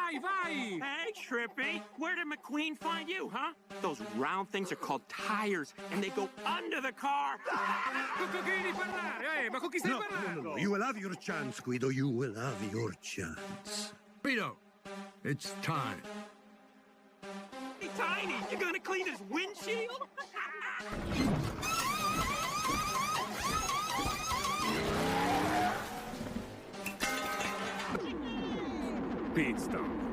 vai, vai! Hey, Trippy, where did McQueen find you, huh? Those round things are called tires, and they go under the car. Con chi devi parlare? Ma con chi stai parlando? No. You will have your chance, Guido. You will have your chance. Guido, it's time. Hey, Tiny, you gonna clean his windshield? Pit stop.